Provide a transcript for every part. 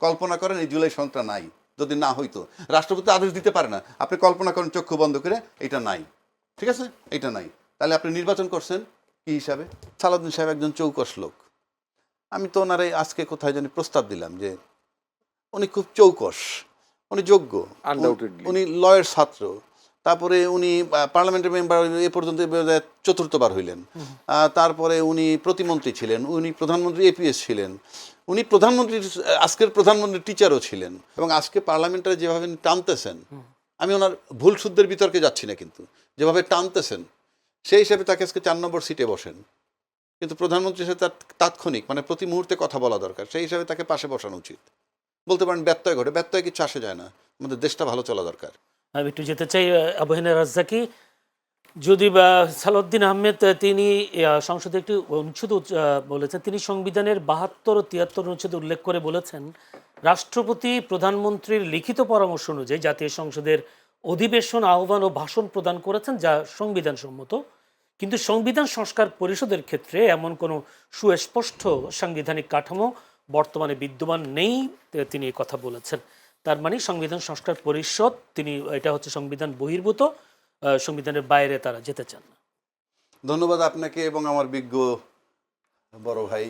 কল্পনা করেন এই জুলাই সনদটা নাই, যদি না হইতো রাষ্ট্রপতি আদেশ দিতে পারে না, আপনি কল্পনা করেন চক্ষু বন্ধ করে এটা নাই, ঠিক আছে, এটা নাই, তাহলে আপনি নির্বাচন করছেন কি হিসাবে? সালাউদ্দিন সাহেব একজন চৌকস লোক। আমি তো ওনারে আজকে কোথায় জানি প্রস্তাব দিলাম যে উনি খুব চৌকস, উনি যোগ্য, উনি লয়ের ছাত্র, তারপরে উনি পার্লামেন্টের মেম্বার এ পর্যন্ত চতুর্থবার হইলেন, তারপরে উনি প্রতিমন্ত্রী ছিলেন, উনি প্রধানমন্ত্রী এপিএস ছিলেন, উনি প্রধানমন্ত্রীর আজকের প্রধানমন্ত্রীর টিচারও ছিলেন, এবং আজকে পার্লামেন্টে যেভাবে টানতেছেন, আমি ওনার ভুল শুদ্ধের বিতর্কে যাচ্ছি না, কিন্তু যেভাবে টানতেছেন সেই হিসাবে তাকে আজকে 4 নম্বর সিটে বসেন, কিন্তু প্রধানমন্ত্রীর সাথে তার তাৎক্ষণিক মানে প্রতি মুহূর্তে কথা বলা দরকার, সেই হিসাবে তাকে পাশে বসানো উচিত। বলতে পারেন ব্যত্যয় ঘটে, ব্যত্যয় কিছু আসে যায় না, আমাদের দেশটা ভালো চলা দরকার। আমি একটু যেতে চাই আবু হেনা রাজ্জাকি। যদি সালাউদ্দিন আহমেদ তিনি সংসদে একটি অনুচ্ছেদ বলেছেন, তিনি সংবিধানের 72 ও 73 অনুচ্ছেদ উল্লেখ করে বলেছেন রাষ্ট্রপতি প্রধানমন্ত্রীর লিখিত পরামর্শ অনুযায়ী জাতীয় সংসদের অধিবেশন আহ্বান ও ভাষণ প্রদান করেছেন, যা সংবিধান সম্মত। কিন্তু সংবিধান সংস্কার পরিষদের ক্ষেত্রে এমন কোনো সুস্পষ্ট সাংবিধানিক কাঠামো বর্তমানে বিদ্যমান নেই, তিনি এই কথা বলেছেন। তার মানে সংবিধান সংস্কার পরিষদ তিনি এটা হচ্ছে সংবিধান বহির্ভূত, সংবিধানের বাইরে তারা যেতে চান না। ধন্যবাদ আপনাকে এবং আমার বিজ্ঞ বড় ভাই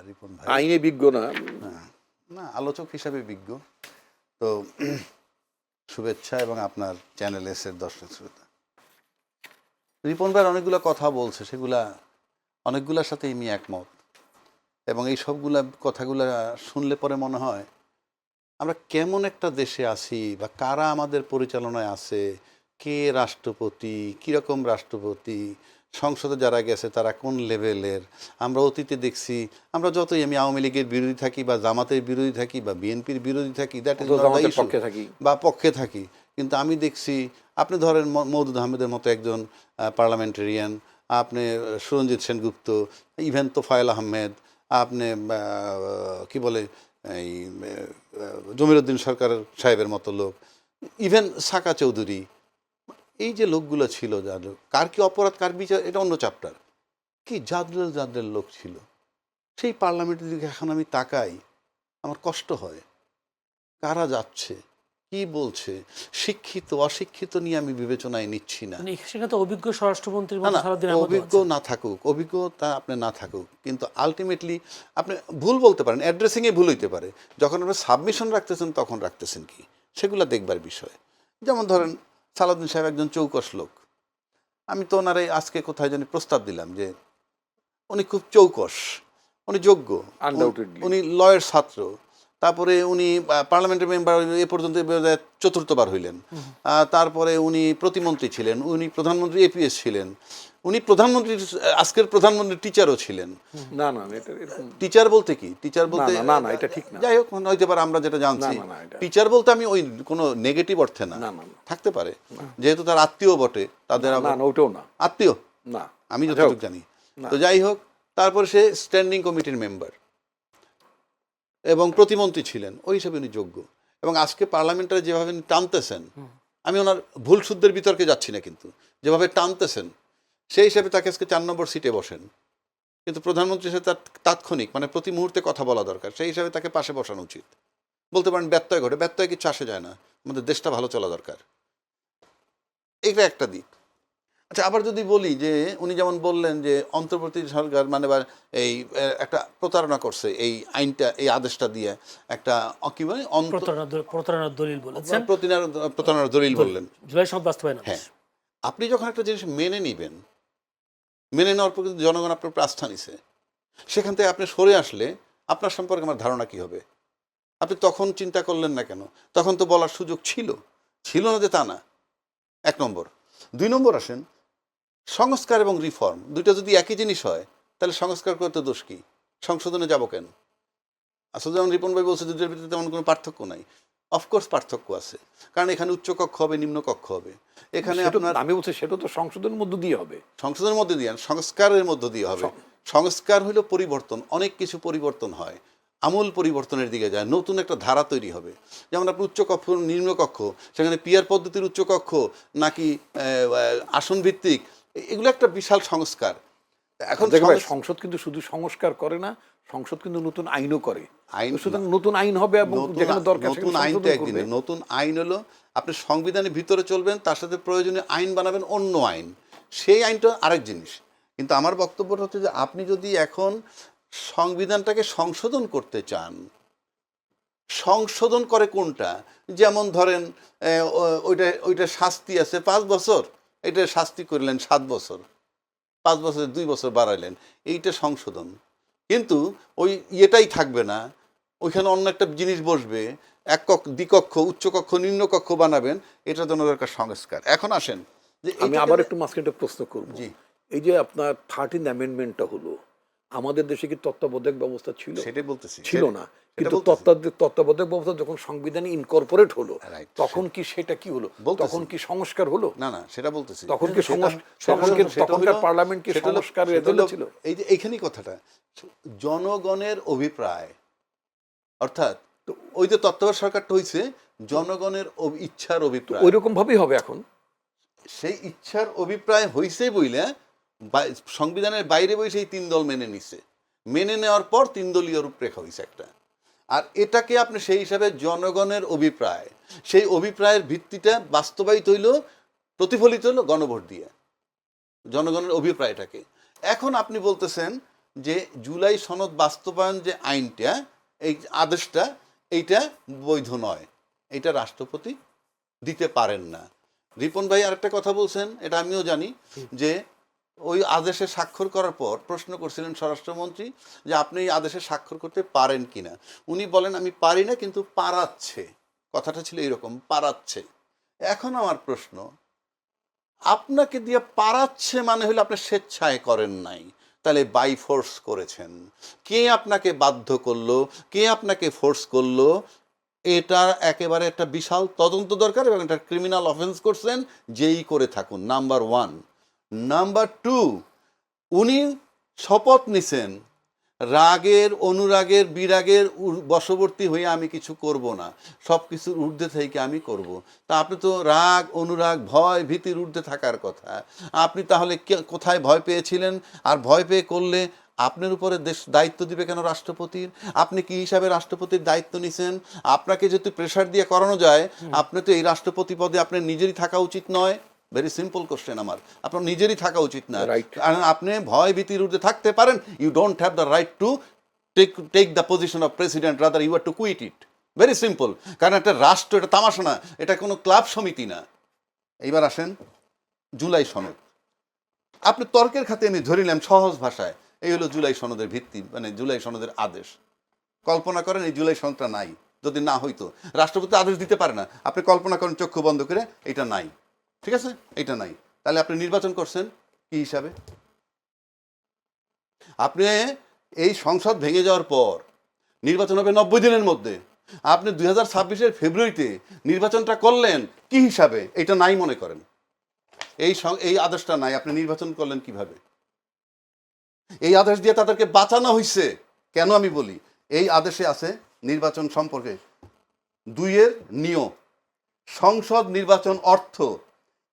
রিপন ভাই। আইনে বিজ্ঞ না, না আলোচক হিসাবে বিজ্ঞ। তো শুভেচ্ছা এবং আপনার চ্যানেল এর দর্শক শ্রোতা। রিপন ভাই অনেকগুলো কথা বলছে, সেগুলা অনেকগুলোর সাথে আমি একমত, এবং এই সবগুলা কথাগুলা শুনলে পরে মনে হয় আমরা কেমন একটা দেশে আছি, বা কারা আমাদের পরিচালনায় আছে, কে রাষ্ট্রপতি, কীরকম রাষ্ট্রপতি, সংসদে যারা গেছে তারা কোন লেভেলের। আমরা অতীতে দেখছি, আমরা যতই আমি আওয়ামী লীগের বিরোধী থাকি বা জামাতের বিরোধী থাকি বা বিএনপির বিরোধী থাকি, দ্যাট ইজ পক্ষে থাকি বা পক্ষে থাকি, কিন্তু আমি দেখছি আপনি ধরেন মওদুদ আহমেদের মতো একজন পার্লামেন্টেরিয়ান, আপনি সুরঞ্জিত সেনগুপ্ত, ইভেন তোফায়েল আহমেদ, আপনি কি বলে এই জমিরুদ্দিন সরকার সাহেবের মতো লোক, ইভেন সাকা চৌধুরী, এই যে লোকগুলো ছিল, যাদের কার কি অপরাধ কার বিচার এটা অন্য চ্যাপ্টার, কি জাদরেল লোক ছিল, সেই পার্লামেন্টের দিকে এখন আমি তাকাই, আমার কষ্ট হয়। কারা যাচ্ছে, কি বলছে, শিক্ষিত অশিক্ষিত নিয়ে আমি বিবেচনায় নিচ্ছি না। সেখানে তো অভিজ্ঞ স্বরাষ্ট্রমন্ত্রী অভিজ্ঞ না থাকুক, অভিজ্ঞতা আপনি না থাকুক, কিন্তু আলটিমেটলি আপনি ভুল বলতে পারেন, অ্যাড্রেসিংয়ে ভুল হইতে পারে, যখন আপনি সাবমিশন রাখতেছেন তখন রাখতেছেন কি, সেগুলো দেখবার বিষয়। যেমন ধরেন সালাউদ্দিন সাহেব একজন চৌকস লোক। আমি তো ওনারে আজকে কোথায় জানি প্রস্তাব দিলাম যে উনি খুব চৌকস, উনি যোগ্য, উনি লয়ের ছাত্র, তারপরে উনি পার্লামেন্টের মেম্বার এ পর্যন্ত চতুর্থবার হইলেন, তারপরে উনি প্রতিমন্ত্রী ছিলেন, উনি প্রধানমন্ত্রী এপিএস ছিলেন, উনি প্রধানমন্ত্রীর আজকের প্রধানমন্ত্রীর টিচারও ছিলেন। না না, টিচার বলতে কি, টিচার বলতে না না, এটা ঠিক না। যাই হোক হইতে পারে, আমরা যেটা জানছি টিচার বলতে আমি ওই কোনো নেগেটিভ অর্থে না, থাকতে পারে, যেহেতু তার আত্মীয় বটে, তাদের ওটাও না আত্মীয় না, আমি যতটুকু জানি। তো যাই হোক, তারপর সে স্ট্যান্ডিং কমিটির মেম্বার এবং প্রতিমন্ত্রী ছিলেন, ওই হিসাবে উনি যোগ্য, এবং আজকে পার্লামেন্টারে যেভাবে টানতেছেন, আমি ওনার ভুল শুদ্ধের বিতর্কে যাচ্ছি না, কিন্তু যেভাবে টানতেছেন সেই হিসাবে তাকে আজকে 4 নম্বর সিটে বসেন, কিন্তু প্রধানমন্ত্রীর সাথে তার তাৎক্ষণিক মানে প্রতি মুহূর্তে কথা বলা দরকার, সেই হিসাবে তাকে পাশে বসানো উচিত। বলতে পারেন ব্যত্যয় ঘটে, ব্যত্যয় কিছু আসে যায় না, আমাদের দেশটা ভালো চলা দরকার, এটা একটা দিক। আচ্ছা, আবার যদি বলি যে উনি যেমন বললেন যে অন্তর্বর্তী সরকার মানে এই একটা প্রতারণা করছে, এই আইনটা এই আদেশটা দিয়ে একটা কি বলে প্রতারণার দলিল বলেছেন, প্রতারণার দলিল বললেন, জুলাই সনদ বাস্তবায়ন। হ্যাঁ, আপনি যখন একটা জিনিস মেনে নিবেন, মেনে নেওয়ার পর কিন্তু জনগণ আপনার উপর আস্থা নিছে, সেখান থেকে আপনি সরে আসলে আপনার সম্পর্কে আমার ধারণা কি হবে? আপনি তখন চিন্তা করলেন না কেন? তখন তো বলার সুযোগ ছিল, ছিল না যে তা না, 1 নম্বর। 2 নম্বর আসেন, সংস্কার এবং রিফর্ম দুইটা যদি একই জিনিস হয়, তাহলে সংস্কার করতে দোষ কি, সংশোধনে যাব কেন? আসলে যেমন রিপন ভাই বলছে দুটোর ভিতরে তেমন কোনো পার্থক্য নাই। অফকোর্স পার্থক্য আছে, কারণ এখানে উচ্চকক্ষ হবে, নিম্নকক্ষ হবে, এখানে আপনার আমি বলছি সেটা তো সংশোধনের মধ্য দিয়ে হবে, সংশোধনের মধ্যে দিয়ে, সংস্কারের মধ্য দিয়ে হবে। সংস্কার হলো পরিবর্তন, অনেক কিছু পরিবর্তন হয়, আমূল পরিবর্তনের দিকে যায়, নতুন একটা ধারা তৈরি হবে। যেমন আপনার উচ্চকক্ষ নিম্নকক্ষ, সেখানে পিয়ার পদ্ধতির উচ্চকক্ষ নাকি আসন ভিত্তিক, এগুলো একটা বিশাল সংস্কার। এখন সংসদ কিন্তু শুধু সংস্কার করে না, সংসদ কিন্তু নতুন আইনও করে। আইন সুতরাং নতুন আইন হবে এবং যেখানে দরকার নতুন সেখানে আইনটা সংশোধন একদিনে করবে। নতুন আইন হলো আপনি সংবিধানের ভিতরে চলবেন, তার সাথে প্রয়োজনীয় আইন বানাবেন অন্য আইন, সেই আইনটা আরেক জিনিস। কিন্তু আমার বক্তব্যটা হচ্ছে যে আপনি যদি এখন সংবিধানটাকে সংশোধন করতে চান, সংশোধন করে কোনটা? যেমন ধরেন ওইটা শাস্তি আছে 5 বছর, এটা শাস্তি করলেন 7 বছর, 5 বছরে 2 বছর বাড়াইলেন, এইটা সংশোধন। কিন্তু ওই ইয়েটাই থাকবে না, ওইখানে অন্য একটা জিনিস বসবে, এক কক্ষ, দ্বিকক্ষ, উচ্চকক্ষ, নিম্নকক্ষ বানাবেন, এটার জন্য দরকার সংস্কার। এখন আসেন যে আমি এইটাকে- আবার একটু মাঝখানে একটা প্রশ্ন করব। জি। এই যে আপনার 13th অ্যামেন্ডমেন্টটা হলো, আমাদের দেশে কি তত্ত্বাবধায়ক ব্যবস্থা ছিল? সেটাই বলতেছি, ছিল না। কিন্তু বলতেছি। তত্ত্বাবধায়ক ব্যবস্থা যখন সংবিধানে ইনকর্পোরেট হলো, Right. তখন কি সেটা কি হলো? বলতেছি। তখন কি সংস্কার হলো? না না, সেটা বলতেছি। তখন কি তখনকার পার্লামেন্ট কি সংস্কারের এজেন্ডা ছিল? এই যে এইখানেই কথাটা, জনগণের অভিপ্রায়, অর্থাৎ ওই যে তত্ত্বাবধায়ক সরকারটা হইছে জনগণের ইচ্ছার অভিপ্রায়। ওই রকম ভাবেই হবে এখন। সেই ইচ্ছার অভিপ্রায় হইছে বইলে সংবিধানের বাইরে বই সেই 3 দল মেনে নিছে, মেনে নেওয়ার পর 3 দলীয় রূপরেখা হইছে একটা। আর এটাকে আপনি সেই হিসাবে জনগণের অভিপ্রায়, সেই অভিপ্রায়ের ভিত্তিটা বাস্তবায়িত হইল, প্রতিফলিত হইল গণভোট দিয়ে জনগণের অভিপ্রায়টাকে। এখন আপনি বলতেছেন যে জুলাই সনদ বাস্তবায়ন যে আইনটা, এই আদেশটা, এইটা বৈধ নয়, এটা রাষ্ট্রপতি দিতে পারেন না। রিপন ভাই আরেকটা কথা বলছেন, এটা আমিও জানি, যে ওই আদেশে স্বাক্ষর করার পর প্রশ্ন করছিলেন স্বরাষ্ট্রমন্ত্রী যে আপনি এই আদেশে স্বাক্ষর করতে পারেন কিনা। উনি বলেন আমি পারি না, কিন্তু পারাচ্ছে, কথাটা ছিল এরকম, পারাচ্ছে। এখন আমার প্রশ্ন, আপনাকে দিয়ে পারাচ্ছে মানে হলো আপনি স্বেচ্ছায় করেন নাই, তাহলে বাই ফোর্স করেছেন। কে আপনাকে বাধ্য করলো, কে আপনাকে ফোর্স করলো? এটা একেবারে একটা বিশাল তদন্ত দরকার, এবং এটা ক্রিমিনাল অফেন্স করছেন যেই করে থাকুন, নাম্বার 1। নাম্বার 2, উনি শপথ নিছেন রাগের, অনুরাগের, বিরাগের বশবর্তী হয়ে আমি কিছু করব না, সব কিছুর ঊর্ধ্বে থেকে আমি করব। তা আপনি তো রাগ, অনুরাগ, ভয়, ভীতির ঊর্ধ্বে থাকার কথা। আপনি তাহলে কোথায় ভয় পেয়েছিলেন? আর ভয় পেয়ে করলে আপনার উপরে দেশ দায়িত্ব দিবে কেন রাষ্ট্রপতির? আপনি কি হিসাবে রাষ্ট্রপতির দায়িত্ব নিছেন? আপনাকে যদি প্রেশার দিয়ে করানো যায়, আপনি তো এই রাষ্ট্রপতি পদে আপনার নিজেরই থাকা উচিত নয়। ভেরি সিম্পল কোশ্চেন আমার, আপনার নিজেরই থাকা উচিত না। Right. কারণ আপনি ভয় ভীতির ঊর্ধ্বে থাকতে পারেন, you don't have the right to take the position of president, rather you are to quit it. Very simple. কারণ একটা রাষ্ট্র, এটা তামাশা না, এটা কোনো ক্লাব সমিতি না। এইবার আসেন জুলাই সনদ। আপনি তর্কের খাতে আমি ধরিলাম সহজ ভাষায়, এই হলো জুলাই সনদের ভিত্তি, মানে জুলাই সনদের আদেশ। কল্পনা করেন এই জুলাই সনদটা নাই, যদি না হইতো, রাষ্ট্রপতি আদেশ দিতে পারে না, আপনি কল্পনা করেন চক্ষু বন্ধ করে এটা নাই, ঠিক আছে, এটা নাই, তাহলে আপনি নির্বাচন করছেন কি হিসাবে? আপনি এই সংসদ ভেঙে যাওয়ার পর নির্বাচন হবে 90 দিনের মধ্যে, আপনি 2026-এর ফেব্রুয়ারিতে নির্বাচনটা করলেন কি হিসাবে? এটা নাই মনে করেন, এই আদেশটা নাই, আপনি নির্বাচন করলেন কিভাবে? এই আদেশ দিয়ে তাদেরকে বাঁচানো হয়েছে কেন আমি বলি, এই আদেশে আছে নির্বাচন সম্পর্কে 2-এর নিয়ম, সংসদ নির্বাচন অর্থ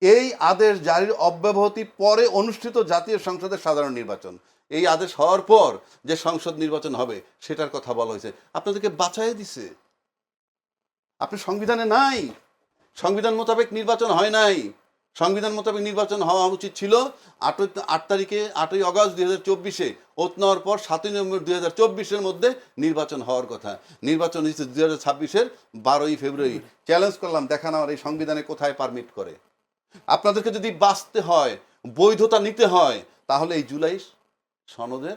এই আদেশ জারির অব্যাহতি পরে অনুষ্ঠিত জাতীয় সংসদের সাধারণ নির্বাচন। এই আদেশ হওয়ার পর যে সংসদ নির্বাচন হবে সেটার কথা বলা হয়েছে, আপনাদেরকে বাঁচাই দিছে। আপনি সংবিধানে নাই, সংবিধান মোতাবেক নির্বাচন হয় নাই। সংবিধান মোতাবেক নির্বাচন হওয়া উচিত ছিল 8 অগস্ট 2024-এ, ওত নেওয়ার পর 7 নভেম্বর 2024-এর মধ্যে নির্বাচন হওয়ার কথা। নির্বাচন হয়েছে 2026-এর 12 ফেব্রুয়ারি। চ্যালেঞ্জ করলাম, দেখান আমার এই সংবিধানে কোথায় পারমিট করে। আপনাদেরকে যদি বাঁচতে হয়, বৈধতা নিতে হয়, তাহলে এই জুলাই সনদের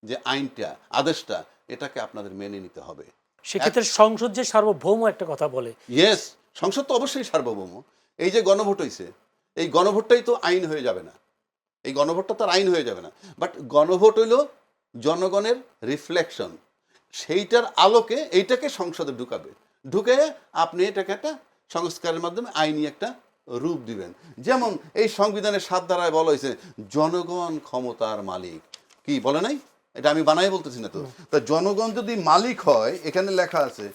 যে আইনটা, আদেশটা, এটাকে আপনাদের মেনে নিতে হবে। সেক্ষেত্রে সংসদ যে সার্বভৌম একটা কথা বলে, ইয়েস, সংসদ তো অবশ্যই সার্বভৌম। এই যে গণভোট হয়েছে, এই গণভোটটাই তো আইন হয়ে যাবে না, এই গণভোটটা তো আর আইন হয়ে যাবে না, বাট গণভোট হইল জনগণের রিফ্লেকশন, সেইটার আলোকে এইটাকে সংসদে ঢুকাবে, ঢুকে আপনি এটাকে একটা সংস্কারের মাধ্যমে আইনি একটা রূপ দিবেন। যেমন এই সংবিধানের 7 ধারায় বলা হয়েছে জনগণ ক্ষমতার মালিক, কি বলে নাই? এটা আমি বানাই বলতেছি না তো। তা জনগণ যদি মালিক হয়, এখানে লেখা আছে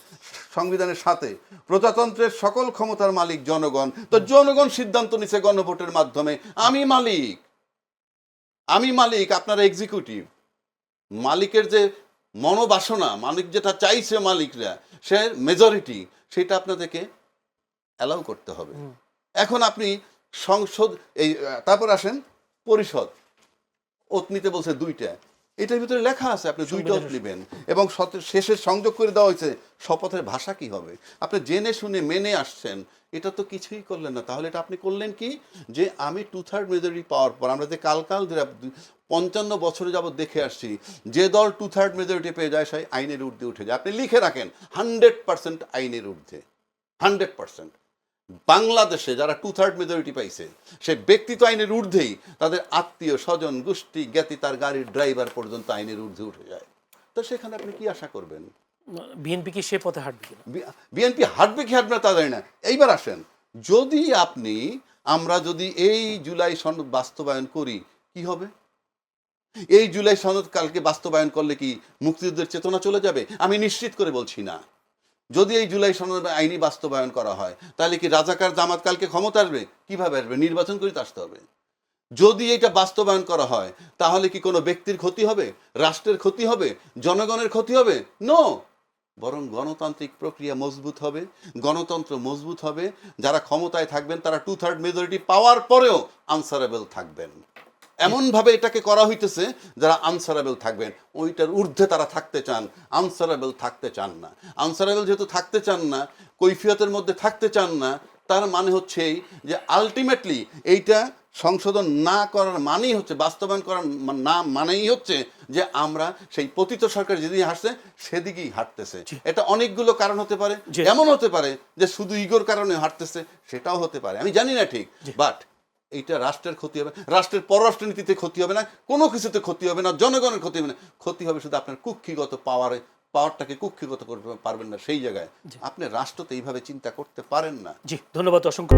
সংবিধানের সাথে প্রজাতন্ত্রের সকল ক্ষমতার মালিক জনগণ, তো জনগণ সিদ্ধান্ত নিছে গণভোটের মাধ্যমে আমি মালিক, আপনারা এক্সিকিউটিভ। মালিকের যে মনোবাসনা, মালিক যেটা চাইছে, মালিকরা সে মেজরিটি, সেটা আপনাদেরকে অ্যালাউ করতে হবে। এখন আপনি সংসদ এই তারপর আসেন পরিষদ, ওত নিতে বলছে 2টা, এটার ভিতরে লেখা আছে আপনি 2টা ওত নেবেন, এবং শেষে সংযোগ করে দেওয়া হয়েছে শপথের ভাষা কি হবে। আপনি জেনে শুনে মেনে আসছেন, এটা তো কিছুই করলেন না। তাহলে এটা আপনি করলেন কি, যে আমি 2/3 মেজরিটি পাওয়ার পর, আমরা যে কাল ধরে 55 বছরে যাবত দেখে আসছি, যে দল 2/3 মেজরিটি পেয়ে যায় সেই আইনের ঊর্ধ্বে উঠে যায়। আপনি লিখে রাখেন 100% আইনের ঊর্ধ্বে, 100%। বাংলাদেশে যারা 2/3 মেজরিটি পাইছে, সে ব্যক্তি তো আইনের ঊর্ধ্বেই, তাদের আত্মীয় স্বজন গোষ্ঠী জ্ঞাতি, তার গাড়ির ড্রাইভার পর্যন্ত আইনের ঊর্ধ্বে উঠে যায়। তো সেখানে আপনি কি আশা করবেন? বিএনপি কি সে পথে হাঁটবে কিনা? বিএনপি হাঁটবে কি হাঁটবে না তা জানি না। এইবার আসেন, যদি আমরা যদি এই জুলাই সনদ বাস্তবায়ন করি, কি হবে? এই জুলাই সনদ কালকে বাস্তবায়ন করলে কি মুক্তিযুদ্ধের চেতনা চলে যাবে? আমি নিশ্চিত করে বলছি না। যদি এই জুলাই সনদ আইনি বাস্তবায়ন করা হয়, তাহলে কি রাজাকার জামাত কালকে ক্ষমতা আসবে? কিভাবে আসবে? নির্বাচন করে তো আসতে হবে। যদি এটা বাস্তবায়ন করা হয়, তাহলে কি কোনো ব্যক্তির ক্ষতি হবে? রাষ্ট্রের ক্ষতি হবে? জনগণের ক্ষতি হবে? নো। বরং গণতান্ত্রিক প্রক্রিয়া মজবুত হবে, গণতন্ত্র মজবুত হবে। যারা ক্ষমতায় থাকবেন তারা 2/3 মেজরিটি পাওয়ার পরেও আনসারেবল থাকবেন। এমনভাবে এটাকে করা হইতেছে যারা আনসারেবল থাকবেন, ওইটার ঊর্ধ্বে তারা থাকতে চান, আনসারেবল থাকতে চান না। আনসারেবল যেহেতু থাকতে চান না, কৈফিয়তের মধ্যে থাকতে চান না, তার মানে হচ্ছে এই যে আলটিমেটলি এইটা সংশোধন না করার মানেই হচ্ছে, বাস্তবায়ন করার না মানেই হচ্ছে যে আমরা সেই পতিত সরকার যেদিকে হাঁটছে সেদিকেই হাঁটতেছে। এটা অনেকগুলো কারণ হতে পারে, এমন হতে পারে যে শুধু ইগোর কারণে হাঁটতেছে, সেটাও হতে পারে, আমি জানি না ঠিক। বাট এইটা রাষ্ট্রের ক্ষতি হবে, রাষ্ট্রের পররাষ্ট্রনীতিতে ক্ষতি হবে না, কোনো কিছুতে ক্ষতি হবে না, জনগণের ক্ষতি হবে না। ক্ষতি হবে শুধু আপনার কুক্ষিগত পাওয়ারটাকে কুক্ষিগত করতে পারবেন না। সেই জায়গায় আপনি রাষ্ট্র তো এইভাবে চিন্তা করতে পারেন না। জি, ধন্যবাদ অসংখ্য।